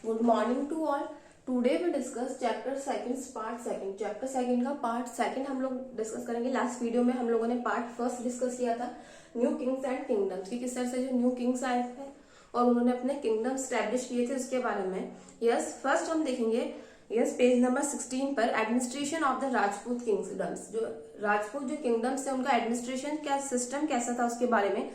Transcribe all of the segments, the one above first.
Good morning to all. Today we discuss chapter second part second. Chapter second का part second हम लोग discuss करेंगे। Last video में हम लोगों ने पार्ट फर्स्ट डिस्कस किया था न्यू किंग्स एंड किंगडम्स की, किस तरह से जो न्यू किंग्स आए थे और उन्होंने अपने किंगडम स्टैब्लिश किए थे उसके बारे में। यस, फर्स्ट हम देखेंगे पेज नंबर 16 पर administration of the Rajput kingdoms. जो राजपूत जो किंगडम्स थे उनका एडमिनिस्ट्रेशन क्या सिस्टम कैसा था उसके बारे में।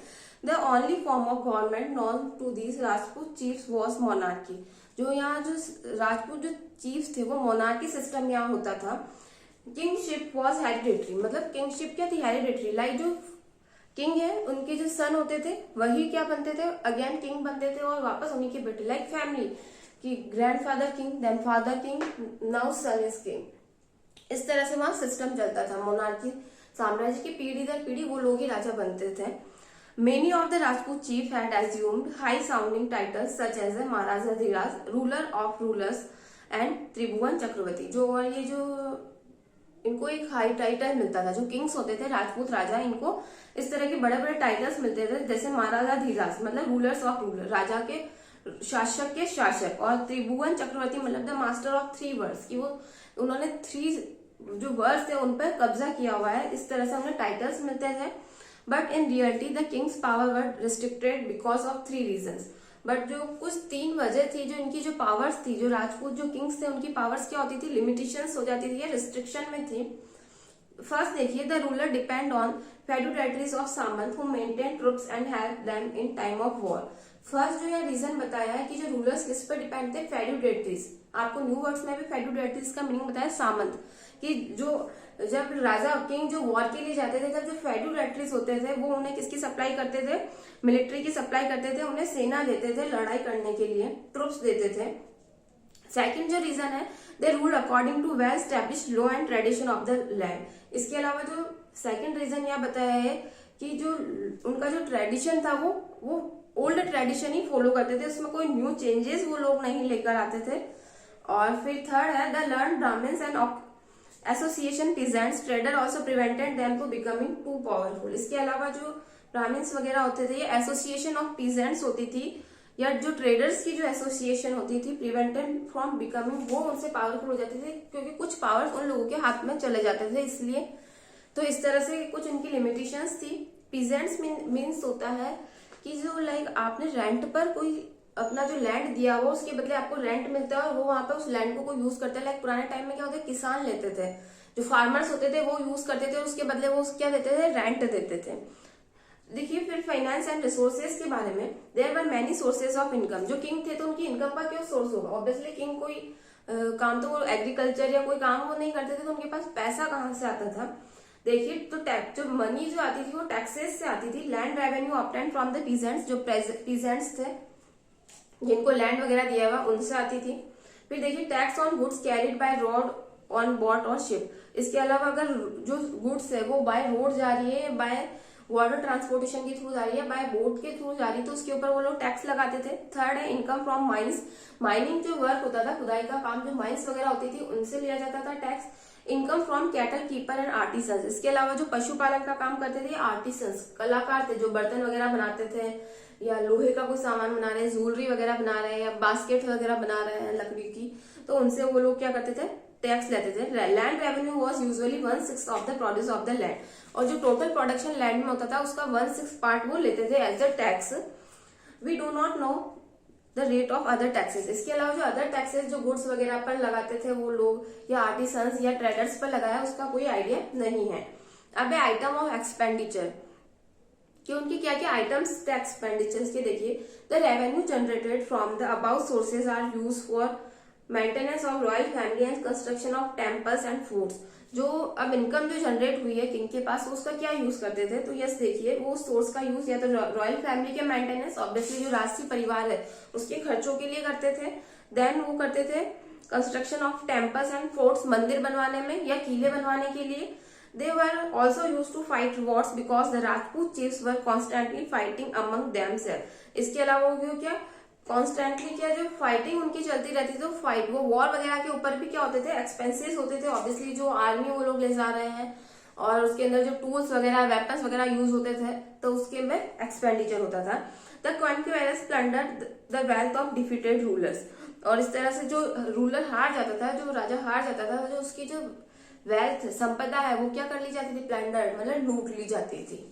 The only form of government known to these Rajput chiefs was monarchy. जो यहाँ जो राजपूत जो चीफ्स थे वो मोनार्की सिस्टम यहाँ होता था। किंगशिप वॉज हेरिडेटरी, मतलब किंगशिप क्या थी, हेरिडेटरी। लाइक जो किंग है उनके जो सन होते थे वही क्या बनते थे, अगेन किंग बनते थे और वापस उन्हीं के बेटे। लाइक फैमिली की grandfather king, then father king, now son is king. इस तरह से वहां सिस्टम चलता था। मोनार्की साम्राज्य की पीढ़ी दर पीढ़ी वो लोग ही राजा बनते थे। Many of the Rajput chief had assumed high-sounding titles such as Maharaja Dhiraj, ruler of rulers, and त्रिभुवन चक्रवर्ती। जो और ये जो इनको एक हाई टाइटल मिलता था, जो किंग्स होते थे राजपूत राजा, इनको इस तरह के बड़े बड़े टाइटल्स मिलते थे, जैसे महाराजा धीराज मतलब रूलर्स ऑफ रूलर, राजा के शासक के शासक, और त्रिभुवन चक्रवर्ती मतलब the master of three words, की वो उन्होंने थ्री जो वर्ड्स थे उन पर कब्जा किया हुआ है। इस तरह से उन्हें टाइटल्स मिलते थे। But in reality the Kings power were restricted because of three reasons. But जो कुछ तीन वजह थी, जो इनकी जो पावर्स थी, जो राजपूत जो किंग्स थे उनकी पावर्स क्या होती थी, लिमिटेशंस हो जाती थी या रिस्ट्रिक्शन में थी। फर्स्ट देखिए, the ruler depend on feudatories of सामंत who maintain troops and help them in time of war. First जो यह रीजन बताया है कि जो रूलर्स किस पर डिपेंड थे, फेड्यूटेटरीज। आपको न्यू वर्ड्स में भी फेड्यूटेटरीज का मीनिंग बताया, सामंत, कि जो जब राजा किंग जो वॉर के लिए जाते थे, तब जो फेड्यूटेटरीज होते थे वो उन्हें किसकी सप्लाई करते थे, मिलिट्री की सप्लाई करते थे, उन्हें सेना देते थे लड़ाई करने के लिए, ट्रुप्स देते थे। सेकंड जो रीजन है, they rule according to well establish law and tradition of the land. इसके अलावा जो सेकंड रीजन यह बताया है कि जो उनका जो ट्रेडिशन था वो ओल्ड ट्रेडिशन ही फॉलो करते थे, उसमें कोई न्यू चेंजेस वो लोग नहीं लेकर आते थे। और फिर थर्ड है, the learn Brahmins and association peasants trader also prevented them to becoming too powerful. इसके अलावा जो ब्राह्मण्स वगैरह होते थे, ये एसोसिएशन ऑफ पीजेंट्स होती थी, या जो ट्रेडर्स की जो एसोसिएशन होती थी, प्रिवेंटेड फ्रॉम बिकमिंग, वो उनसे पावरफुल हो जाते थे क्योंकि कुछ पावर्स उन लोगों के हाथ में चले जाते थे, इसलिए। तो इस तरह से कुछ इनकी लिमिटेशंस थी। पीजेंट्स मीन्स होता है कि जो लाइक आपने रेंट पर कोई अपना जो लैंड दिया हुआ उसके बदले आपको रेंट मिलता है और वो वहां पे उस लैंड को कोई यूज करता है। लाइक पुराने टाइम में क्या होता है, किसान लेते थे, जो फार्मर्स होते थे वो यूज करते थे और उसके बदले वो क्या देते थे, रेंट देते थे। देखिए फिर फाइनेंस एंड रिसोर्सेज के बारे में, there were many sources of income. जो किंग थे तो उनकी इनकम का क्या सोर्स होगा, ऑब्वियसली किंग कोई काम तो वो एग्रीकल्चर या कोई काम वो नहीं करते थे, तो उनके पास पैसा कहाँ से आता था। देखिए तो टैक्स, जो मनी जो आती थी वो टैक्सेस से आती थी। Land revenue obtained from the peasants, जो पीजेंट्स थे जिनको लैंड वगैरह दिया हुआ उनसे आती थी। फिर देखिए tax on goods carried by road on boat और शिप। इसके अलावा अगर जो गुड्स है वो बाय रोड जा रही है, बाय वाटर ट्रांसपोर्टेशन के थ्रू जा रही है, बाय बोट के थ्रू जा रही है, तो उसके ऊपर वो लोग टैक्स लगाते थे। थर्ड है इनकम फ्रॉम माइंस। माइनिंग जो वर्क होता था, खुदाई का काम, जो माइंस वगैरह होती थी उनसे लिया जाता था tax. Income from cattle keeper and artisans. इसके अलावा जो पशुपालन का काम करते थे आर्टिसंस, कलाकार थे, जो बर्तन वगैरह बनाते थे या लोहे का कोई सामान बना रहे हैं, ज्वेलरी वगैरह बना रहे हैं या बास्केट वगैरह बना रहे हैं लकड़ी की, तो उनसे वो लोग क्या करते थे, टैक्स लेते थे। Land revenue was usually 1/6 of the produce of the land. और जो टोटल प्रोडक्शन लैंड में होता था उसका 1/6 पार्ट वो लेते थे as the tax. We do not know the rate of other taxes. इसके अलावा जो अदर टैक्सेस जो गुड्स वगैरह पर लगाते थे वो लोग, या आर्टिसंस या ट्रेडर्स पर लगाया, उसका कोई आइडिया नहीं है। अब आइटम ऑफ एक्सपेंडिचर कि उनके क्या क्या आइटम्स थे एक्सपेंडिचर्स के। देखिए the revenue generated from the about sources are use for maintenance of royal family and construction of temples and forts. जो अब इनकम जो जनरेट हुई है किंग के पास, उसका क्या यूज करते थे, तो यस देखिए वो सोर्स का यूज या तो रॉयल फैमिली के मेंटेनेंस, ऑब्वियसली जो राजसी परिवार है उसके खर्चों के लिए करते थे। देन वो करते थे construction of temples and forts, मंदिर बनवाने में या किले बनवाने के लिए। They were also used to fight wars because the Rajput chiefs were constantly fighting among themselves. इसके अलावा वो क्या कॉन्स्टेंटली क्या जो फाइटिंग उनकी चलती रहती थी, तो फाइट वो वॉर वगैरह के ऊपर भी क्या होते थे, एक्सपेंसेस होते थे। ऑब्वियसली जो आर्मी वो लोग ले जा रहे हैं और उसके अंदर जो टूल्स वगैरह वेपन्स वगैरह यूज होते थे तो उसके में एक्सपेंडिचर होता था। The conquerors plundered the wealth of defeated rulers. और इस तरह से जो रूलर हार जाता था, जो राजा हार जाता था, जो उसकी जो वेल्थ संपदा है वो क्या कर ली जाती थी, प्लंडर्ड मतलब लूट ली जाती थी।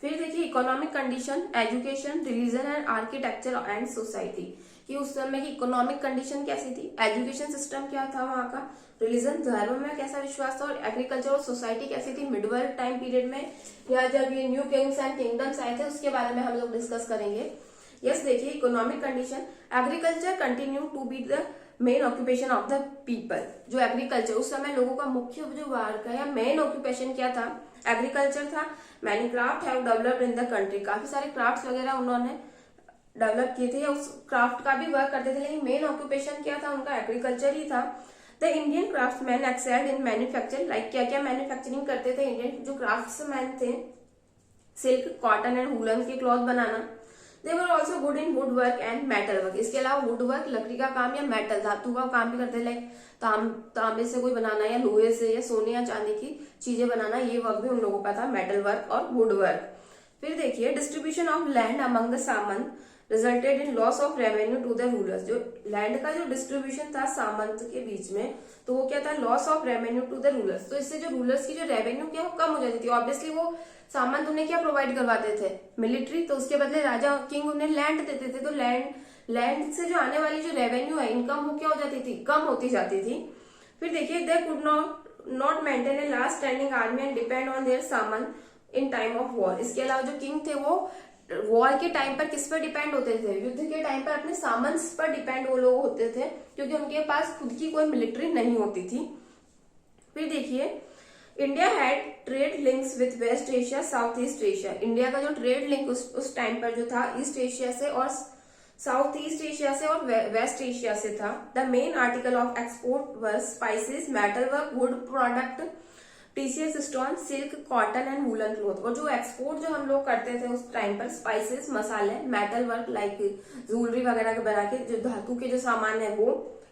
फिर देखिए economic condition, education, religion and architecture and society, कि उस समय की इकोनॉमिक कंडीशन कैसी थी, एजुकेशन सिस्टम क्या था वहां का, रिलीजन धर्म में कैसा विश्वास था, और एग्रीकल्चर और सोसाइटी कैसी थी मिडवल टाइम पीरियड में, या जब ये न्यू किंग्स एंड किंगडम्स आए थे उसके बारे में हम लोग डिस्कस करेंगे। यस देखिए economic condition, agriculture continue to be the main occupation of the people. जो एग्रीकल्चर उस समय लोगों का मुख्य जो वर्क है या मेन ऑक्यूपेशन क्या था, एग्रीकल्चर था। Many craft have developed in the country, काफी सारे क्राफ्ट वगैरह उन्होंने डेवलप किए थे या उस क्राफ्ट का भी वर्क करते थे, लेकिन मेन ऑक्यूपेशन क्या था उनका, एग्रीकल्चर ही था। The Indian craftsman excelled in manufacture, like क्या क्या मैन्युफैक्चरिंग करते थे इंडियन जो क्राफ्ट्समैन थे, सिल्क, कॉटन एंड वूलन के cloth banana. They were also good in would work and metal work, इसके अलावा वुड वर्क लकड़ी का काम या मेटल धातु का काम भी करते, लाइक तांबे से कोई बनाना या लोहे से या सोने या चांदी की चीजें बनाना, ये वर्क भी उन लोगों का था, मेटल वर्क और वुड वर्क। फिर देखिए distribution of land among the सामंत resulted in loss of revenue to the rulers, जो लैंड का जो डिस्ट्रीब्यूशन था सामंत के बीच में, तो वो क्या था, loss of revenue to the rulers. तो इससे जो रूलर्स की जो रेवेन्यू क्या वो कम हो जाती थी। ऑब्वियसली वो सामंत उन्हें क्या प्रोवाइड करवाते थे, मिलिट्री, तो उसके बदले राजा किंग उन्हें लैंड देते थे, तो लैंड से जो आने वाली जो रेवेन्यू है इनकम वो क्या हो जाती थी, कम होती जाती थी। फिर देखिए they could not maintain A last standing army and depend on their Samant in time of war. इसके अलावा जो किंग थे वो वॉर के टाइम पर किस पर डिपेंड होते थे, युद्ध के टाइम पर अपने सामंत्स पर डिपेंड वो लोग होते थे, क्योंकि उनके पास खुद की कोई मिलिट्री नहीं होती थी। फिर देखिए India had trade links with West Asia, South East Asia. India का जो ट्रेड लिंक उस टाइम पर जो था ईस्ट एशिया से और साउथ ईस्ट एशिया से और वेस्ट एशिया से था। The main article of export were spices, metal work, would product, TCS stone, silk, cotton and woollen cloth. और जो एक्सपोर्ट जो हम लोग करते थे उस टाइम पर, स्पाइसेस, मसाले, मेटल वर्क लाइक ज्वेलरी वगैरह बना के, जो धातु के जो सामान है वो,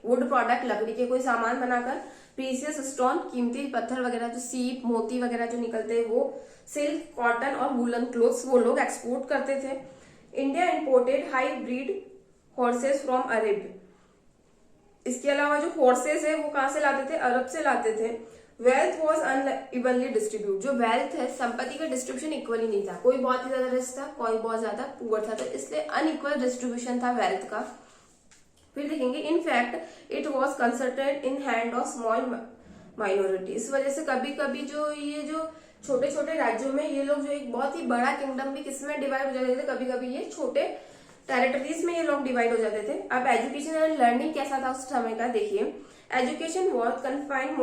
वुड प्रोडक्ट लकड़ी के कोई सामान बनाकर, प्रीसियस स्टोन कीमती पत्थर वगैरह जो सीप मोती वगैरह जो निकलते हैं वो, सिल्क, कॉटन और वूलन क्लोथ्स वो लोग एक्सपोर्ट करते थे। India imported high breed horses from Arab. इसके अलावा जो हॉर्सेस है वो कहां से लाते थे, अरब से लाते थे। वेल्थ वॉज अनइवनली डिस्ट्रीब्यूट, जो वेल्थ है संपत्ति का डिस्ट्रीब्यूशन इक्वली नहीं था, कोई बहुत ही ज्यादा रिच था, कोई बहुत ज्यादा पुअर था, तो इसलिए अनइक्वल डिस्ट्रीब्यूशन था वेल्थ का। फिर देखेंगे in fact it was concentrated in hand of small minority. इस वजह से कभी कभी जो ये जो छोटे छोटे राज्यों में ये लोग जो एक बहुत ही बड़ा किंगडम भी किसमें डिवाइड हो जाते थे, कभी कभी ये छोटे टेरिटरीज में ये लोग डिवाइड हो जाते थे। अब एजुकेशन एंड लर्निंग कैसा था उस समय का, देखिए education was confined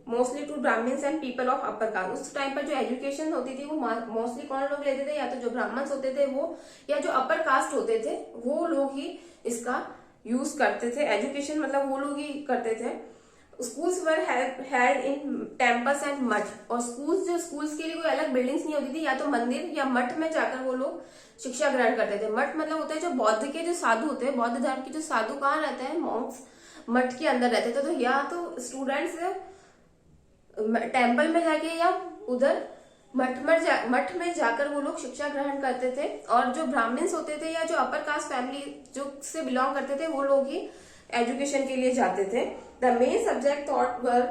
mostly to Brahmins and people of upper caste. उस टाइम पर जो एजुकेशन होती थी वो मोस्टली कौन लोग लेते थे, या तो जो ब्राह्मण्स होते थे वो, या जो अपर कास्ट होते थे वो लोग ही इसका यूज करते थे। एजुकेशन मतलब वो लोग ही करते थे। Schools were held in temples and मठ, और स्कूल्स के लिए कोई अलग बिल्डिंग्स नहीं होती थी, या तो मंदिर या मठ में जाकर वो लोग शिक्षा ग्रहण करते थे। मठ मतलब होता है जो बौद्ध के जो साधु होते हैं, बौद्ध धर्म के जो साधु कहाँ रहते हैं, मॉन्क्स, मठ के अंदर रहते थे। तो या तो स्टूडेंट्स टेम्पल में जाके या उधर मठ में जाकर वो लोग शिक्षा ग्रहण करते थे, और जो ब्राह्मण्स होते थे या जो अपर कास्ट फैमिली जो से बिलोंग करते थे वो लोग ही एजुकेशन के लिए जाते थे। The main subject thought were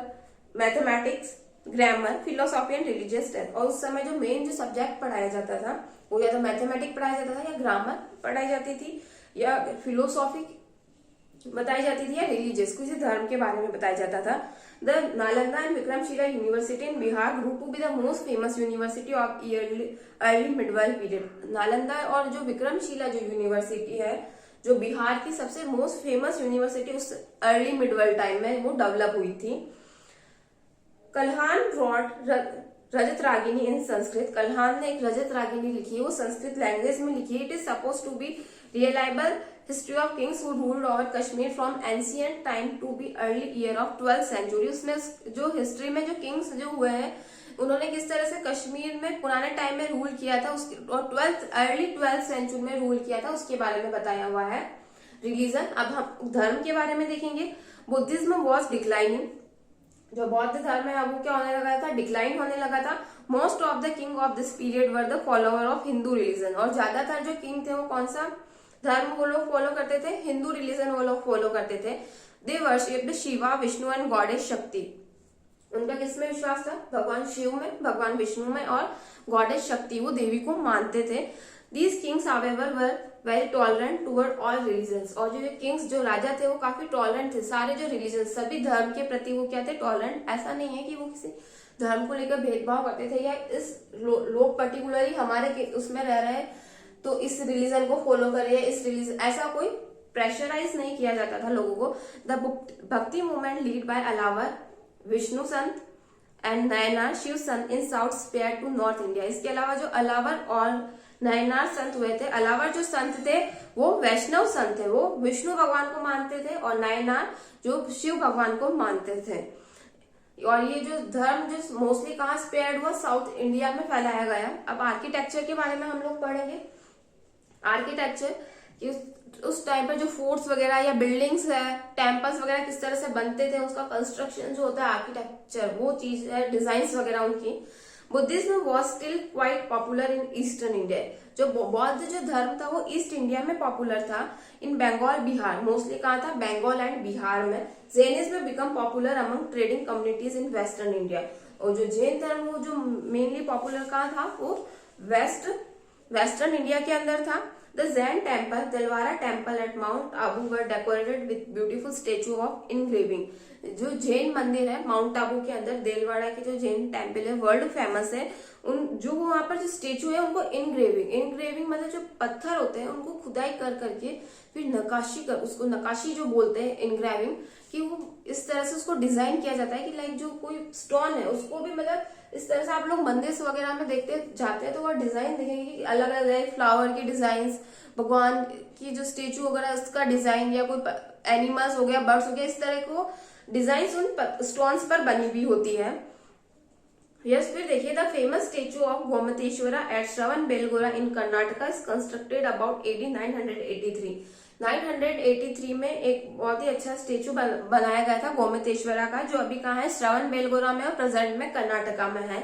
mathematics, grammar, philosophy and religious study. और उस समय जो मेन जो सब्जेक्ट पढ़ाया जाता था वो या तो मैथमेटिक्स पढ़ाया जाता था, या ग्रामर पढ़ाई जाती थी, या फिलोसॉफी बताई जाती थी, या रिलीजियस किसी धर्म के बारे में बताया जाता था। The Nalanda and Vikramshila university in Bihar grew to be the most famous university of early medieval period. Nalanda और जो विक्रमशिला जो यूनिवर्सिटी है जो बिहार की सबसे मोस्ट फेमस यूनिवर्सिटी उस अर्ली मिडवाइल टाइम में वो डेवलप हुई थी। कल्हान रॉट रजत रागिनी इन संस्कृत। कल्हान ने एक रजत रागिनी लिखी है, वो संस्कृत लैंग्वेज में लिखी है। It is suppose to be reliable history of kings who ruled over Kashmir from ancient time to be early year of 12th century. उसमें जो हिस्ट्री में जो किंग्स जो हुए हैं उन्होंने किस तरह से कश्मीर में पुराने टाइम में रूल किया था उसके, और अर्ली 12th सेंचुरी में रूल किया था, उसके बारे में बताया हुआ है। रिलीजन, अब हम धर्म के बारे में देखेंगे। बुद्धिज्म वॉज डिक्लाइनिंग, जो बौद्ध धर्म है वो क्या होने लगा था, डिक्लाइन होने लगा था। Most of the king of this period were the follower of Hindu religion, और ज्यादातर जो किंग थे वो कौन सा धर्म वो लोग फॉलो करते थे, हिंदू रिलीजन वो लोग फॉलो करते थे। They worshipped Shiva, Vishnu and goddess Shakti. उनका किसमें विश्वास था, भगवान शिव में, भगवान विष्णु में, और गॉडेस शक्ति वो देवी को मानते थे। These Kings however were very tolerant toward all religions, और जो किंग्स जो राजा थे वो काफी टॉलरेंट थे, सारे जो रिलीजन सभी धर्म के प्रति वो क्या थे, टॉलरेंट। ऐसा नहीं है कि वो किसी धर्म को लेकर भेदभाव करते थे या इस लोग पर्टिकुलरली हमारे उसमें रह रहे हैं तो इस रिलीजन को फॉलो करिए, इस रिलीजन, ऐसा कोई प्रेशराइज नहीं किया जाता था लोगों को। The bhakti movement lead by Alvar, Vishnu sant and Nayanar Shiva sant in south spread to north India. इसके अलावा जो अलावर और नयनार संत हुए थे, अलावर जो संत थे वो वैष्णव संत थे, वो विष्णु भगवान को मानते थे, और नयनार जो शिव भगवान को मानते थे। और ये जो धर्म जो मोस्टली कहाँ स्प्रेड हुआ, साउथ इंडिया में फैलाया गया। अब आर्किटेक्चर के बारे में हम लोग पढ़ेंगे। आर्किटेक्चर कि उस टाइम पर जो फोर्ट्स वगैरह या बिल्डिंग्स है, टेम्पल्स वगैरह किस तरह से बनते थे, उसका कंस्ट्रक्शन जो होता है आर्किटेक्चर, वो चीज है, डिजाइन्स वगैरह उनकी। Buddhism was still quite popular in eastern India, जो बौद्ध जो धर्म था वो ईस्ट इंडिया में पॉपुलर था। इन बंगाल बिहार, मोस्टली कहाँ था, बंगाल एंड बिहार में। Jainism become popular among trading communities in western India, और जो जैन धर्म वो जो मेनली पॉपुलर कहाँ था, वो वेस्टर्न इंडिया के अंदर था। The Zen temple, Delwara temple at Mount Abu were decorated with beautiful statue of engraving। जो जैन मंदिर है माउंट आबू के अंदर, देलवाड़ा की जो जैन टेम्पल है वर्ल्ड फेमस है। उन जो वहां पर जो स्टेचू है उनको इनग्रेविंग मतलब जो पत्थर होते हैं उनको खुदाई कर करके फिर नकाशी कर, उसको नकाशी जो बोलते हैं इनग्रेविंग, कि वो इस तरह से उसको डिजाइन किया जाता है कि लाइक जो कोई स्टोन है उसको भी मतलब इस तरह से आप लोग मंदिर वगैरह में देखते जाते हैं तो वो डिजाइन देखेंगे कि अलग अलग फ्लावर की डिजाइन, भगवान की जो स्टेचू वगैरह उसका डिजाइन, या कोई एनिमल्स हो गया, बर्ड्स हो गया, इस तरह को डिजाइन उन स्टोन्स पर बनी हुई होती है। यस, फिर देखिए the famous statue of Gomateshwara at Shravanabelagola in Karnataka is constructed about AD 983। 983 में एक बहुत ही अच्छा स्टेचू बनाया गया था गोमतेश्वरा का, जो अभी कहाँ है, श्रवणबेलगोला में और प्रेजेंट में कर्नाटका में है।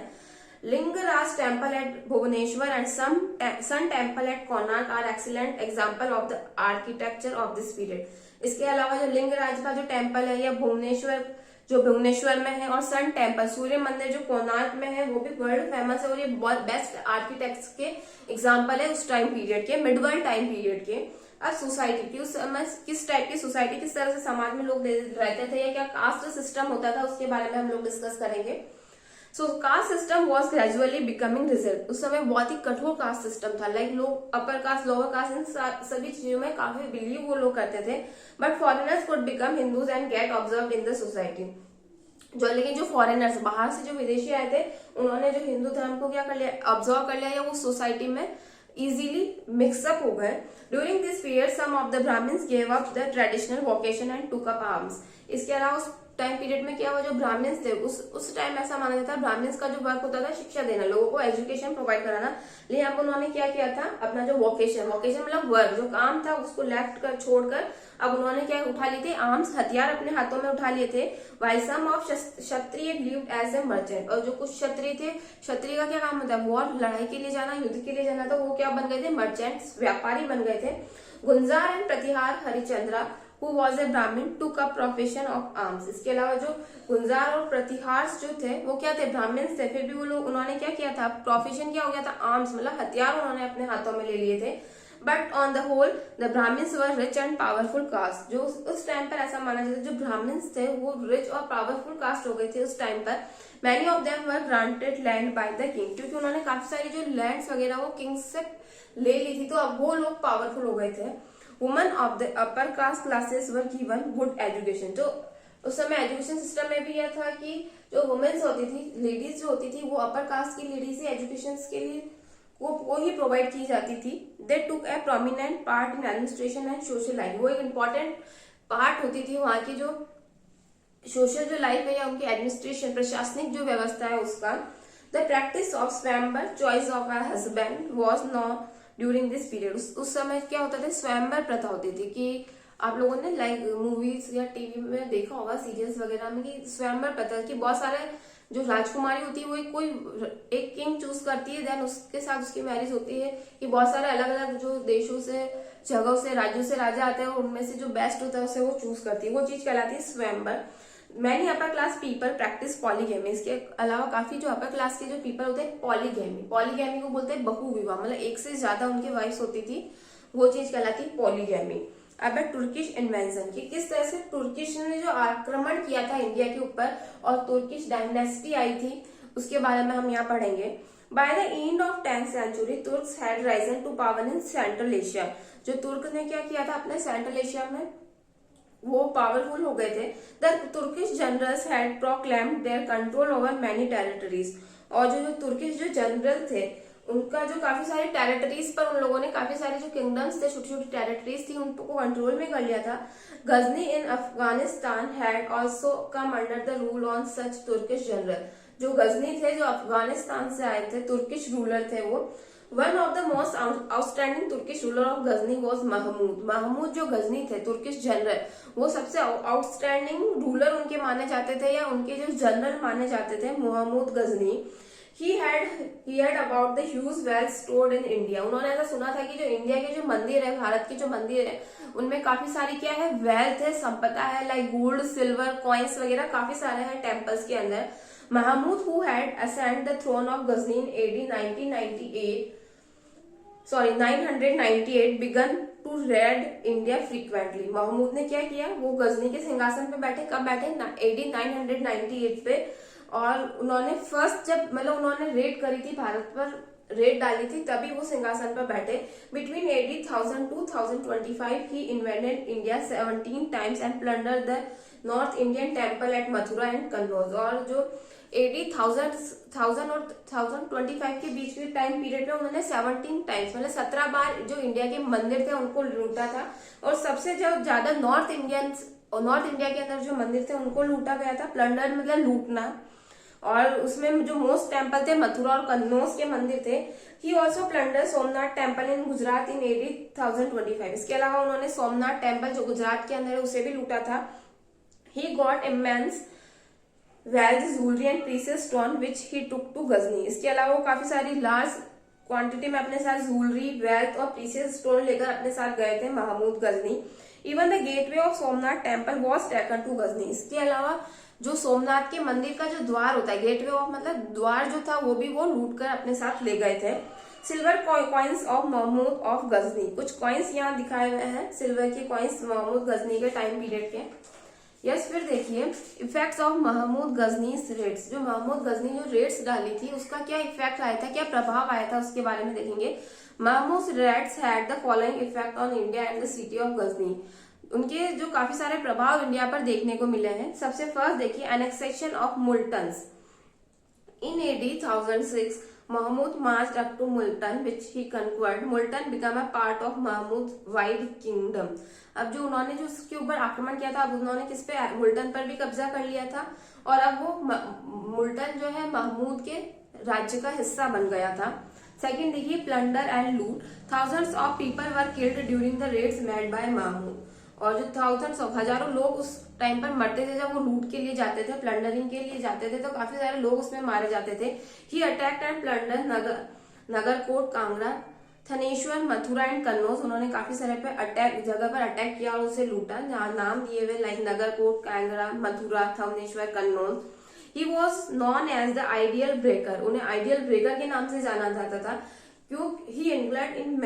Lingaraj temple at Bhubaneswar and sun temple at Konark are excellent example of the architecture of this period. इसके अलावा जो लिंगराज का जो टेम्पल है या भुवनेश्वर जो भुवनेश्वर में है, और सन टेम्पल सूर्य मंदिर जो कोणार्क में है वो भी वर्ल्ड फेमस है, और ये बहुत बेस्ट आर्किटेक्ट्स के एग्जाम्पल है उस टाइम पीरियड के, मिडवर्ल्ड टाइम पीरियड के। अब सोसाइटी की उस समय किस टाइप की सोसाइटी, किस तरह से समाज में लोग रहते थे या क्या कास्ट सिस्टम होता था, उसके बारे में हम लोग डिस्कस करेंगे। So caste system was gradually becoming result. उस समय बहुत ही कठोर कास्ट सिस्टम था, लाइक लोग अपर कास्ट लोअर कास्ट इन सभी चीजों में काफी बिलीव वो लोग करते थे। But foreigners could become Hindus and get observe in the society. जो लेकिन जो फॉरेनर्स बाहर से जो विदेशी आए थे उन्होंने जो हिंदू धर्म को क्या कर लिया, ऑब्जर्व कर लिया, या वो सोसाइटी में इजीली मिक्सअप हो गए। During this period some of the Brahmins gave up the traditional vocation and took up arms. इसके अलावा उस टाइम पीरियड में क्या हुआ, जो ब्राह्मण्स थे उस टाइम ऐसा माना जाता है ब्राह्मण्स का जो वर्क होता था शिक्षा देना, लोगों को एजुकेशन प्रोवाइड कराना। लेकिन अब उन्होंने क्या किया था, अपना जो वोकेशन मतलब वर्क जो काम था उसको लेफ्ट कर छोड़कर अब उन्होंने क्या उठा लिए थे, आर्म्स हथियार अपने हाथों में उठा लिए थे। While some of Kshatriya lived as a merchant, और जो कुछ क्षत्रिय थे, क्षत्रिय का क्या काम होता है, वॉर लड़ाई के लिए जाना, युद्ध के लिए जाना, तो वो क्या बन गए थे, मर्चेंट्स, व्यापारी बन गए थे। Gurjar and Pratihar Harichandra who was a Brahmin took up profession of arms। इसके अलावा जो गुंजार और प्रतिहार जो थे वो क्या थे, ब्राह्मण्स थे, फिर भी वो लोग उन्होंने क्या किया था, प्रोफेशन क्या हो गया था, आर्म्स मतलब हथियार उन्होंने अपने हाथों में ले लिए थे। But on the whole the Brahmins were rich and powerful caste. जो उस टाइम पर ऐसा माना जाता है जो ब्राह्मण्स थे वो रिच और पावरफुल कास्ट हो गए थे उस टाइम पर। Many of them were granted land by the king, क्योंकि उन्होंने काफी सारी जो लैंड्स वगैरह वो किंग से ले ली थी, तो अब वो लोग पावरफुल हो गए थे। Women of the upper caste classes were given good education. तो उस समय एजुकेशन सिस्टम में भी यह था कि जो वुमेन्स होती थी, लेडीज जो होती थी, वो अपर कास्ट की लेडीज ही एजुकेशन के लिए वो ही प्रोवाइड की जाती थी। They took a prominent part in administration and social life. वो एक इम्पॉर्टेंट पार्ट होती थी वहां की जो सोशल जो लाइफ है या उनकी एडमिनिस्ट्रेशन प्रशासनिक जो व्यवस्था है उसका। द प्रैक्टिस ऑफ स्वयंवर choice of a husband was not during this period. उस समय क्या होता था, स्वयंवर प्रथा होती थी कि आप लोगों ने लाइक मूवीज या टीवी में देखा होगा, सीरियल्स वगैरह में, कि स्वयंवर प्रथा की बहुत सारे जो राजकुमारी होती है वो कोई एक किंग चूज करती है, देन उसके साथ उसकी मैरिज होती है। कि बहुत सारे अलग अलग जो देशों से, जगहों से, राज्यों से राजा आते हैं और उनमें से जो बेस्ट होता है उसे वो चूज करती है, वो चीज कहलाती है स्वयंवर। Many upper class people practice polygamy. इसके अलावा काफी जो अपर क्लास के जो पीपल होते हैं पॉलीगैमी, पॉलीगैमी को बोलते हैं बहुविवाह, मतलब एक से ज्यादा उनकी वाइफ्स होती थी, वो चीज कहलाती है पॉलीगैमी। अब है तुर्किश इन्वेंशन की, किस तरह से तुर्किश ने जो आक्रमण किया था इंडिया के ऊपर और तुर्किश डायनेस्टी आई थी, उसके बारे में हम यहाँ पढ़ेंगे। By the end of 10th century Turks had risen to power in Central Asia. जो तुर्क ने क्या किया था अपने सेंट्रल एशिया में, वो पावरफुल हो गए थे। The Turkish generals had proclaimed their control over many territories. और जो तुर्किश जो जनरल थे उनका जो काफी सारी टेरिटरीज पर उन लोगों ने काफी सारे जो किंगडम्स थे, छोटी छोटी टेरिटरीज थी, उनको कंट्रोल में कर लिया था। Ghazni in Afghanistan had also come under the rule on such Turkish general. जो गजनी थे जो अफगानिस्तान से आए थे, तुर्किश रूलर थे वो। One of the most outstanding Turkish ruler of Ghazni was Mahmud. Mahmud जो गजनी थे तुर्किश जनरल, वो सबसे आउटस्टैंडिंग रूलर उनके माने जाते थे, या उनके जो जनरल माने जाते थे Mahmud Ghazni. He had about the huge wealth stored in India। उन्होंने ऐसा सुना था कि जो इंडिया के जो मंदिर है, भारत के जो मंदिर है, उनमें काफी सारी क्या है, वेल्थ है, संपदा है, लाइक गोल्ड, सिल्वर, कॉइन्स वगैरह काफी सारे हैं टेम्पल्स के अंदर। Mahmood who had ascended the throne of Ghazni in AD 998 began to raid India frequently। Mahmood ने क्या किया, वो गजनी के सिंहासन पे बैठे, कब बैठे, AD 998 पे। और उन्होंने फर्स्ट जब मतलब उन्होंने रेड करी थी भारत पर, रेड डाली थी, तभी वो सिंहासन पर बैठे। Between AD 1000 to 1025 he invaded India 17 times and plunder the north Indian temple at Mathura and Kannauj. और जो AD 1000 और 1025 के बीच के टाइम पीरियड में उन्होंने 17 टाइम्स मतलब 17 बार जो इंडिया के मंदिर थे उनको लूटा था। और सबसे जो ज्यादा नॉर्थ इंडिया के अंदर जो मंदिर थे उनको लूटा गया था। प्लंडर मतलब लूटना। और उसमें जो मोस्ट टेम्पल थे मथुरा और कन्नौज के मंदिर थे। He also plunder Somnath temple in Gujarat in AD 1025। इसके अलावा उन्होंने सोमनाथ टेम्पल जो गुजरात के अंदर है उसे भी लूटा था। He got immense wealth, jewellery and precious stone which he took to Ghazni. इसके अलावा वो काफी सारी लार्ज क्वांटिटी में अपने साथ ज्वेलरी, वेल्थ और प्रीशियस स्टोन लेकर अपने साथ गए थे Mahmud Ghazni. Even the gateway of Somnath temple was taken to Ghazni. इसके अलावा जो सोमनाथ के मंदिर का जो द्वार होता है, गेटवे ऑफ मतलब द्वार जो था, वो भी वो लूट कर अपने साथ ले गए थे। Silver coins of Mahmud of Ghazni. कुछ कॉइन्स यहाँ दिखाए हुए हैं, सिल्वर के कॉइन्स महमूद गजनी के टाइम पीरियड के। यस, फिर देखिए effects of Mahmud Ghazni raids. जो महमूद गजनी जो रेड्स डाली थी उसका क्या इफेक्ट आया था, क्या प्रभाव आया था, उसके बारे में देखेंगे। Mahmud raids had the following effect on India and the city of Ghazni. उनके जो काफी सारे प्रभाव इंडिया पर देखने को मिले हैं। सबसे फर्स्ट देखिए annexation of Multans in AD 1006। Mahmud marched up to Multan which he conquered. Multan became a part of Mahmud wide kingdom. अब जो उन्होंने जो उसके ऊपर आक्रमण किया था, अब उन्होंने किस पे, मुल्टन पर भी कब्जा कर लिया था। और अब वो मुल्टन जो है महमूद के राज्य का हिस्सा बन गया था। सेकेंड देखिए plunder and loot. Thousands of people were killed during the raids made by Mahmud. और जो थाउजेंड्स ऑफ हजारों लोग उस टाइम पर मरते थे जब वो लूट के लिए जाते थे, प्लंडरिंग के लिए जाते थे, तो काफी सारे लोग उसमें मारे जाते थे। He attacked and plunder Nagarkot, Kangra, Thaneshwar, Mathura and Kannauj. उन्होंने काफी सारे पे जगह पर अटैक किया और उसे लूटा, जहाँ नाम दिए हुए like Nagarkot, Kangra, Mathura, Thaneshwar, Kannauj. He was known as the idol breaker. उन्हें आइडियल ब्रेकर के नाम से जाना जाता था, क्योंकि he include in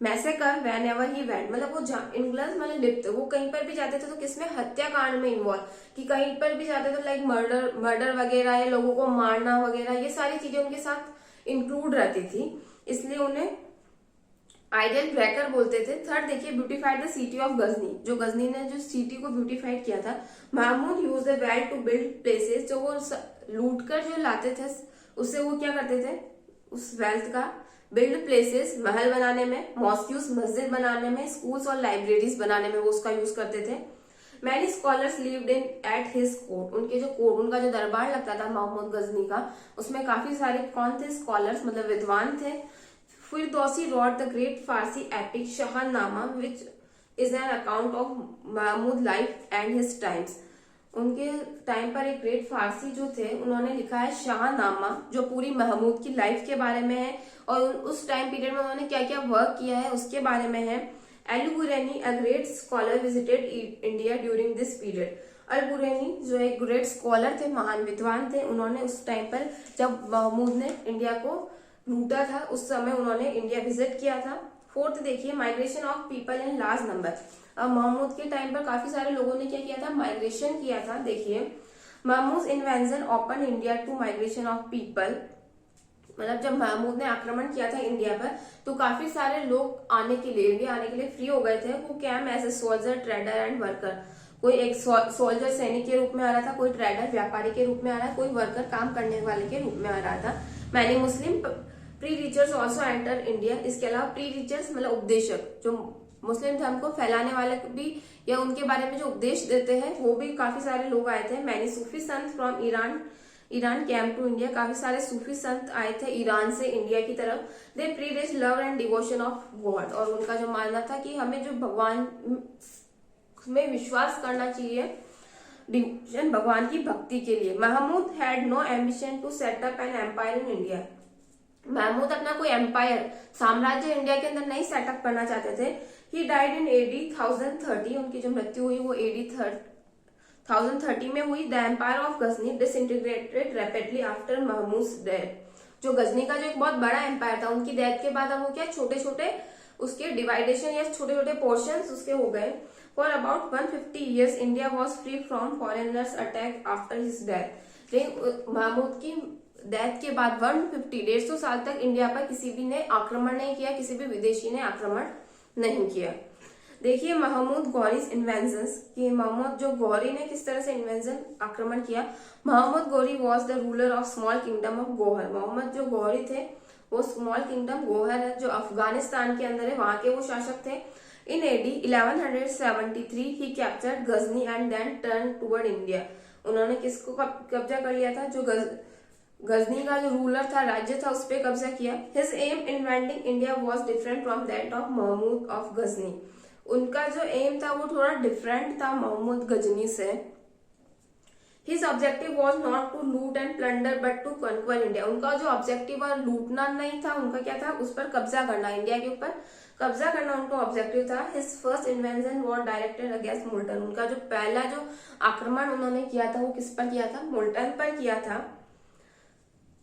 massacre whenever he went. मतलब वो इंग्लस मतलब लिप्त, वो कहीं पर भी जाते थे तो किसमें, हत्याकांड में इन्वॉल्व, कि कहीं पर भी जाते थे लाइक मर्डर वगैरह या लोगों को मारना वगैरह, ये सारी चीजें उनके साथ इंक्लूड रहती थी, इसलिए उन्हें आइडियल ब्रेकर बोलते थे। थर्ड देखिए beautified the city of Ghazni. जो गजनी ने जो सिटी को ब्यूटिफाइड किया था। Mahmud use the wealth to build places. जो वो लूट कर जो लाते थे उससे वो क्या करते थे, उस वेल्थ का बिल्ड प्लेसेस, महल बनाने में, मॉस्क्यूज मस्जिद बनाने में, स्कूल्स और लाइब्रेरीज बनाने में वो उसका यूज करते थे। Many scholars lived in at his court. उनके जो कोर्ट, उनका जो दरबार लगता था महमूद गजनी का, उसमें काफी सारे कौन थे, स्कॉलर्स मतलब विद्वान थे। Firdausi wrote the great Farsi epic Shahnama which is an account of Mahmud life and his times. उनके टाइम पर एक ग्रेट फारसी जो थे उन्होंने लिखा है शाहनामा, जो पूरी महमूद की लाइफ के बारे में है और उस टाइम पीरियड में उन्होंने क्या क्या वर्क किया है उसके बारे में है। Alberuni a great scholar visited India during this period. Alberuni जो एक ग्रेट स्कॉलर थे, महान विद्वान थे, उन्होंने उस टाइम पर जब महमूद ने इंडिया को लूटा था उस समय उन्होंने इंडिया विजिट किया था। फोर्थ देखिए, migration of people in large number. अब महमूद के टाइम पर काफी सारे लोगों ने क्या किया था, माइग्रेशन किया था। देखिए, Mahmud invention open India to migration of people, मतलब जब महमूद ने आक्रमण किया था इंडिया पर तो काफी सारे लोग आने के लिए, इंडिया आने के लिए फ्री हो गए थे। वो came as a soldier, trader and worker. कोई एक सोल्जर सैनिक के रूप में आ रहा था, कोई ट्रेडर व्यापारी के रूप में आ रहा है, कोई वर्कर काम करने वाले के रूप में आ रहा था। Many Muslim preachers also enter India. इसके अलावा प्री टीचर्स मतलब उपदेशक, जो मुस्लिम धर्म को फैलाने वाले भी या उनके बारे में जो उपदेश देते हैं वो भी काफी सारे लोग आए थे। Many Sufi sant from Iran came to India. काफी सारे सूफी संत आए थे ईरान से इंडिया की तरफ। They preach love and devotion of God. और उनका जो मानना था कि हमें जो भगवान में विश्वास करना चाहिए, डिवोशन, भगवान की भक्ति के लिए। Mahmud had no ambition to set up an empire in India. Mahmud अपना कोई एम्पायर, साम्राज्य इंडिया के अंदर नहीं सेटअप करना चाहते थे। He died in AD 1030। उनकी जो मृत्यु हुई वो AD 1030 में हुई। The empire of Ghazni disintegrated rapidly after Mahmud's death. जो गजनी का जो एक बहुत बड़ा एम्पायर था, उनकी डेथ के बाद अब वो क्या छोटे छोटे उसके डिवाइडेशन या छोटे छोटे पोर्शंस उसके हो गए। For about 150 years India was free from foreigners attack after his death. लेकिन महमूद की डेथ के बाद 150 साल तक इंडिया पर किसी भी ने आक्रमण नहीं किया, किसी भी विदेशी ने आक्रमण नहीं किया। देखिए, महमूद गौरीज इन्वेंशंस, कि महमूद जो गौरी ने किस तरह से इन्वेंशन आक्रमण किया। Mahmud Ghori was the ruler of small kingdom of Ghor. Mohammad जो गौरी थे वो स्मॉल किंगडम गोहर है जो अफगानिस्तान के अंदर है, वहां के वो शासक थे। In AD 1173 he captured Ghazni and then turn toward India. उन्होंने किसको कब्जा कर लिया था, जो गजनी का जो रूलर था, राज्य था, उस पर कब्जा किया। His aim in inventing India was different from that of Mahmud of Ghazni. उनका जो एम था वो थोड़ा डिफरेंट था महमूद गजनी से। His objective was not to loot and plunder but to conquer India. उनका जो ऑब्जेक्टिव और लूटना नहीं था, उनका क्या था, उस पर कब्जा करना, इंडिया के ऊपर कब्जा करना उनका ऑब्जेक्टिव था। His first invention was directed against Multan. उनका जो पहला जो आक्रमण उन्होंने किया था वो किस पर किया था, मुल्तान पर किया था।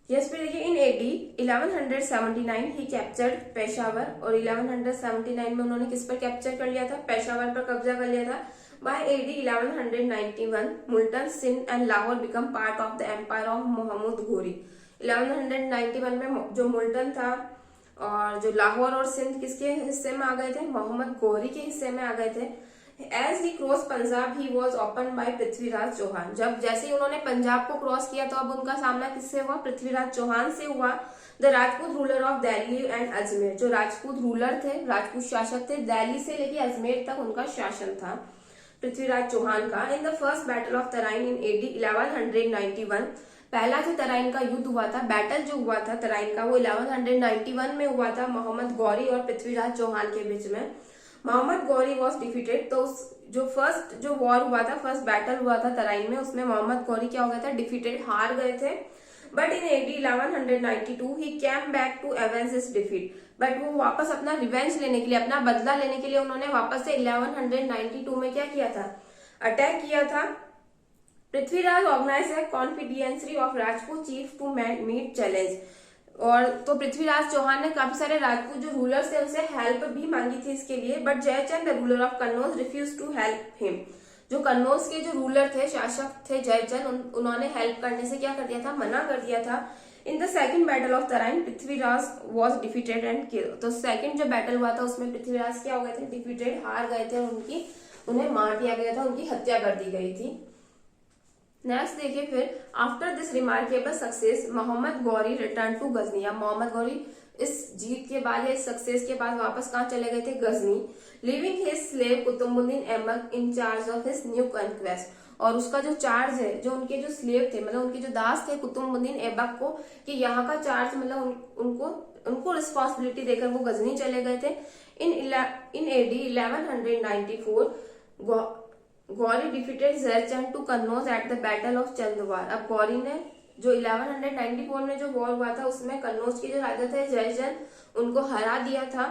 यस, फिर देखिए, in AD 1179 he captured Peshawar. और 1179 में उन्होंने किस पर कैप्चर कर लिया था, पेशावर पर कब्जा कर लिया था। By AD 1191 Multan, Sindh and Lahore become part of the empire of Mahmud Ghori. 1191 में जो मुल्तान था और जो लाहौर और सिंध किसके हिस्से में आ गए थे, मोहम्मद गौरी के हिस्से में आ गए थे। As he cross Punjab he was open by Prithviraj Chauhan. जब जैसे ही उन्होंने पंजाब को क्रॉस किया तो अब उनका सामना किससे हुआ, पृथ्वीराज चौहान से हुआ। The Rajput ruler of Delhi and Ajmer. जो राजपूत रूलर थे, राजपूत शासक थे, दिल्ली से लेके अजमेर तक उनका शासन था पृथ्वीराज चौहान का। In the first battle of Tarain in AD 1191, पहला जो तराइन का युद्ध हुआ था, बैटल जो हुआ था तराइन का, वो 1191 में हुआ था मोहम्मद गौरी और पृथ्वीराज चौहान के बीच में। Mohammad Ghori was defeated. तो जो फर्स्ट जो वॉर हुआ था, फर्स्ट बैटल हुआ था तराइन में, उसमें मोहम्मद गौरी क्या हो गया था, डिफीटेड, हार गए थे। But in AD 1192 he came back to avenge his defeat. But वो वापस अपना रिवेंज लेने के लिए, अपना बदला लेने के लिए उन्होंने वापस से 1192 में क्या किया था, अटैक किया था। पृथ्वीराज ऑर्गेनाइज है confederacy of Rajput chief to meet challenge. और तो पृथ्वीराज चौहान ने काफी सारे राजपूत जो रूलर्स थे उनसे हेल्प भी मांगी थी इसके लिए। But Jaichand the ruler of Kannauj refuse to help him. जो कन्नौज के जो रूलर थे, शासक थे जयचंद, उन्होंने हेल्प करने से क्या कर दिया था, मना कर दिया था। In the second battle of Tarain Prithviraj was defeated and killed. तो सेकंड जो बैटल हुआ था उसमें पृथ्वीराज क्या हो गए थे, डिफीटेड, हार गए थे, उन्हें मार दिया गया था, उनकी हत्या कर दी गई थी। नेक्स्ट देखिए, फिर after this remarkable success Mohammad Ghori return to Ghazni. अब मोहम्मद गौरी इस जीत के बाद या इस सक्सेस के बाद वापस कहाँ चले गए थे, Ghazni. Leaving his slave Qutbuddin Aibak in charge of his new conquest. और उसका जो चार्ज है, जो उनके जो स्लेव थे, मतलब उनके जो दास थे कुतुबुद्दीन ऐबक को, कि यहाँ का चार्ज मतलब उनको रिस्पॉन्सिबिलिटी देकर वो गजनी चले गए थे। In AD 1194, Ghori defeated Jaichand to Kannauj at the battle of Chandwar. अब गौरी ने जो 1194 में जो वॉर हुआ था उसमें कन्नौज के जो राजा थे जयचंद उनको हरा दिया था।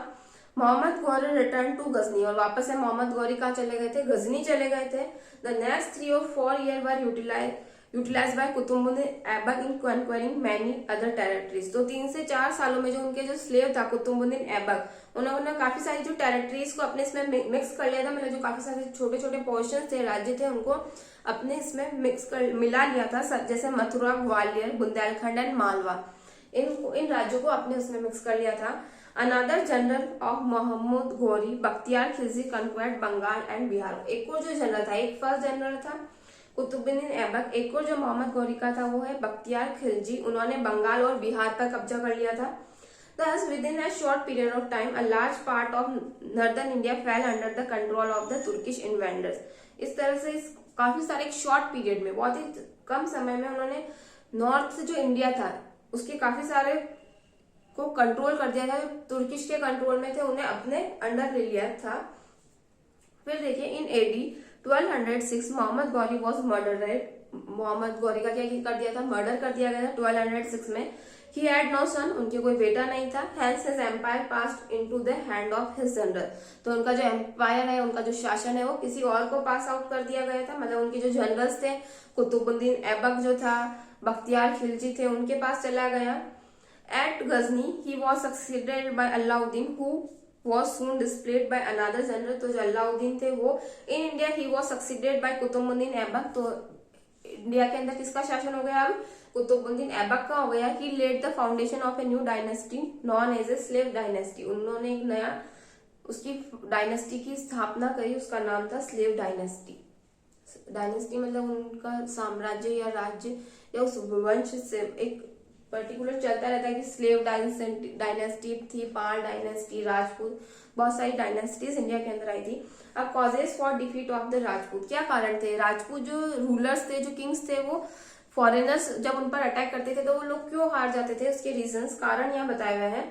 मोहम्मद गौरी रिटर्न टू गजनी, और वापस से मोहम्मद गौरी कहाँ चले गए थे? गजनी चले गए थे। The next 3 or 4 years were utilize by Qutbuddin Aibak in conquering many other territories. तो 3 से 4 सालों में जो उनके जो स्लेव था कुतुबुद्दीन ऐबक, उन्होंने काफी सारी जो टेरिटरीज को अपने इसमें मिक्स कर लिया था, मतलब जो काफी सारे छोटे छोटे पोर्शन थे, राज्य थे, उनको अपने इसमें मिला लिया था, जैसे मथुरा, ग्वालियर, बुंदेलखंड एंड मालवा। इन राज्यों को अपने उसमें मिक्स कर लिया था। Another general of Mohammad Ghori Bakhtiyar Khilji conquered Bengal and Bihar. एक और जो जनरल था, एक फर्स्ट जनरल था कुतुबुद्दीन ऐबक, एक और जो मोहम्मद गौरी का था वो है बख्तियार खिलजी, उन्होंने बंगाल और बिहार पर कब्जा कर लिया था। Thus, within a short period of time, a large part of northern India fell under the control of the Turkish invaders. इस तरह से काफी सारे एक शॉर्ट पीरियड में, बहुत ही कम समय में उन्होंने नॉर्थ से जो इंडिया था उसके काफी सारे को कंट्रोल कर दिया था, जो तुर्किश के कंट्रोल में थे उन्हें अपने अंडर ले लिया था। फिर देखिए in AD 1206 Mohammad Ghori was murdered. Mohammad Ghori का क्या कर दिया था? मर्डर कर दिया गया था 1206 में। He had no son, उनके कोई बेटा नहीं था। Hence his empire passed into the hand of his general। तो उनका जो एम्पायर है, उनका जो शासन है वो किसी और को पास आउट कर दिया गया था, मतलब उनके जो जनरल्स थे कुतुबुद्दीन ऐबक जो था, बख्तियार खिलजी थे, उनके पास चला गया। At Ghazni he was succeeded by Alauddin who was soon displaced by another general। तो जो अलाउद्दीन थे वो in India he was succeeded by Qutbuddin Aibak. तो इंडिया के अंदर किसका शासन हो गया? अब कुतुबुद्दीन ऐबक का हो गया। He laid the foundation of a new dynasty known as a slave dynasty. उन्होंने एक नया उसकी डायनेस्टी की स्थापना करी, उसका नाम था स्लेव डायनेस्टी। डायनेस्टी मतलब उनका साम्राज्य या राज्य या उस वंश से एक पर्टिकुलर चलता रहता है कि स्लेव डायनेस्टी थी, पाल डायनेस्टी, राजपूत, बहुत सारी डायनेस्टीज इंडिया के अंदर आई थी। अब causes for defeat of the Rajput, क्या कारण थे? राजपूत जो रूलर्स थे, जो किंग्स थे, वो फॉरेनर्स जब उन पर अटैक करते थे तो वो लोग क्यों हार जाते थे? उसके रीजंस, कारण यहाँ बताए हुए हैं।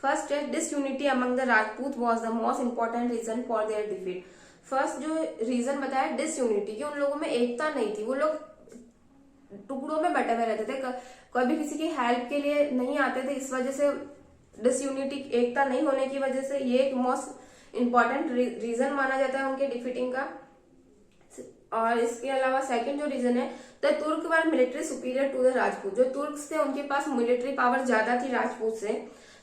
फर्स्ट है disunity among the Rajput was the most important reason for their defeat. First जो रीजन बताया डिसयूनिटी, कि उन लोगों में एकता नहीं थी, वो लोग टुकड़ों में बटे हुए रहते थे, कभी किसी की हेल्प के लिए नहीं आते थे। इस वजह से डिसयूनिटी, एकता नहीं होने की वजह से ये एक मोस्ट इंपॉर्टेंट रीजन माना जाता है उनके डिफीटिंग का। और इसके अलावा सेकंड जो रीजन है, the Turk were military superior to the Rajput. जो तुर्क्स थे उनके पास मिलिट्री पावर ज्यादा थी राजपूत से।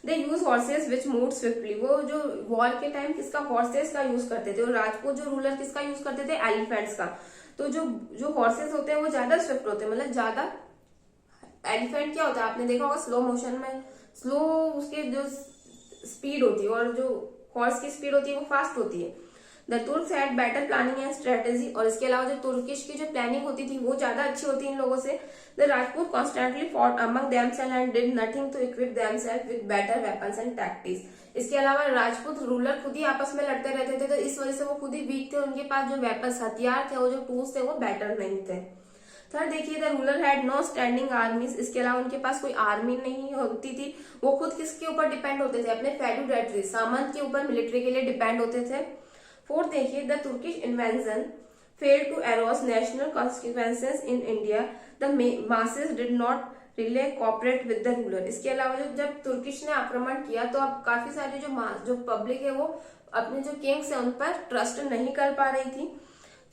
They use horses which move swiftly. वो जो वॉर के टाइम किसका? हॉर्सेस का यूज करते थे। और राजपूत जो रूलर किसका यूज करते थे? एलिफेंट्स का। तो जो हॉर्सेस होते हैं वो ज्यादा स्विफ्ट होते हैं, मतलब ज्यादा। एलिफेंट क्या होता है आपने देखा होगा स्लो मोशन में, स्लो उसके जो स्पीड होती है, और जो हॉर्स की स्पीड होती है वो फास्ट होती है। The Turks had better planning and strategy. और इसके अलावा जो तुर्किश की जो प्लानिंग होती थी वो ज्यादा अच्छी होती है इन लोगों से। The Rajput constantly fought among themselves and did nothing to equip themselves with better weapons and tactics. इसके अलावा राजपूत रूलर खुद ही आपस में लड़ते रहते थे, तो इस वजह से वो खुद ही वीक थे, उनके पास जो वेपन्स हथियार थे, वो जो टूल्स थे वो बेटर नहीं थे। थर्ड देखिए the ruler had no standing armies. इसके अलावा उनके पास कोई आर्मी नहीं होती थी, वो खुद किसके ऊपर डिपेंड होते थे? अपने फेड्यूडेटरी सामंत के ऊपर मिलिट्री के लिए डिपेंड होते थे। फोर्थ देखिए the Turkish invention failed to arouse national consequences in India. The masses did not really cooperate with the ruler. इसके अलावा जब तुर्किश ने आक्रमण किया तो अब काफी सारी जो पब्लिक है वो अपने जो किंग्स है उन पर ट्रस्ट नहीं कर पा रही थी।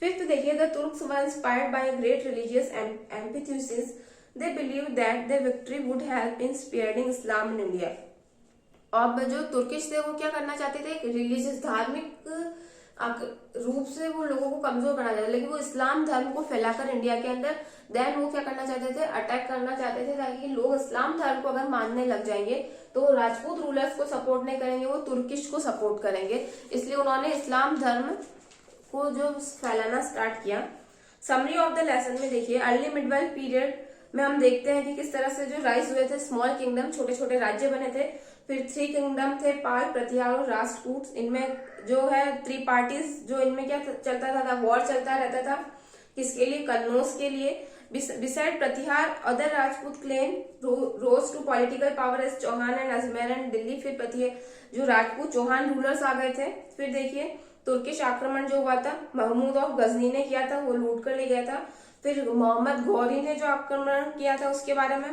फिफ्थ देखिए the Turks were inspired by great religious enthusiasm. They believe that the victory would help in spreading Islam in India. अब जो तुर्किश थे वो क्या करना चाहते थे? रिलीजियस, धार्मिक रूप से वो लोगों को कमजोर करना चाहते थे, लेकिन वो इस्लाम धर्म को फैलाकर इंडिया के अंदर देन वो क्या करना चाहते थे? अटैक करना चाहते थे, ताकि लोग इस्लाम धर्म को अगर मानने लग जाएंगे तो राजपूत रूलर्स को सपोर्ट नहीं करेंगे, वो तुर्किश को सपोर्ट करेंगे। इसलिए उन्होंने इस्लाम धर्म को जो फैलाना स्टार्ट किया। समरी ऑफ द लेसन में देखिए अर्ली मिडवेल पीरियड में हम देखते हैं कि किस तरह से जो राइज हुए थे स्मॉल किंगडम, छोटे छोटे राज्य बने थे। फिर 3 किंगडम थे, पाल, प्रतिहार और राष्ट्रकूट। इनमें जो है 3 पार्टीज, जो इनमें क्या चलता था? वॉर चलता रहता था। किसके लिए? कन्नौज के लिए। Beside Pratihar, other Rajput clan rose to political power as Chauhan and Ajmer and Delhi। फिर जो राजपूत चौहान रूलर्स आ गए थे। फिर देखिए तुर्किश आक्रमण जो हुआ था महमूद ऑफ गजनी ने किया था, वो लूट कर ले गया था। फिर मोहम्मद गौरी ने जो आक्रमण किया था उसके बारे में।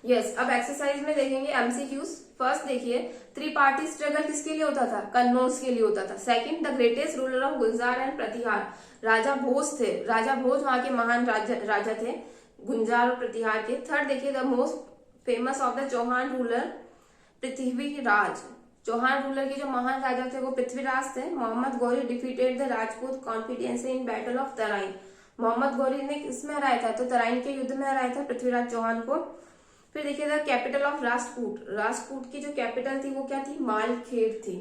यस, अब एक्सरसाइज में देखेंगे एमसीक्यूज। फर्स्ट देखिए, थ्री पार्टी स्ट्रगल किसके लिए होता था? कन्नौज के लिए होता था। Second, the greatest ruler of Gurjar and Pratihar, Raja Bhoj थे। राजा भोज वहां के महान राजा थे, गुंजार और प्रतिहार के। थर्ड देखिए, the most famous of the Chauhan ruler Prithviraj, Chauhan ruler के जो महान राजा थे वो पृथ्वीराज थे। Mohammad Ghori defeated the Rajput confidence in battle of Tarain, Mohammad Ghori ने किसमें हराया था? तो तराइन के युद्ध में हराया था पृथ्वीराज चौहान को। फिर देखिए the capital of Rajput, Rajput की जो कैपिटल थी वो क्या थी? मालखेड़ थी।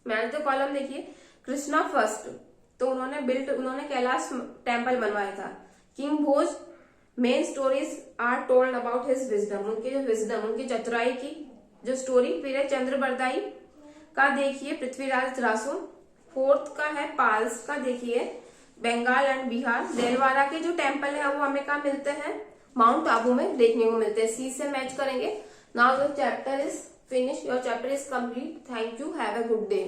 मैंने तो कॉलम देखिए, कृष्णा फर्स्ट, तो उन्होंने कैलाश टेम्पल बनवाया था। King Bhoj, many stories are told about his wisdom, उनकी जो विजडम, उनकी चतुराई की जो स्टोरी। फिर है चंद्रबरदाई का देखिए पृथ्वीराज रासो। फोर्थ का है पाल्स का देखिए बंगाल एंड बिहार। देलवाड़ा के जो टेम्पल है वो हमें कहाँ मिलते हैं? माउंट आबू में देखने को मिलते हैं। सी से मैच करेंगे। Now your chapter is finish, your chapter is complete. Thank you, have a good day.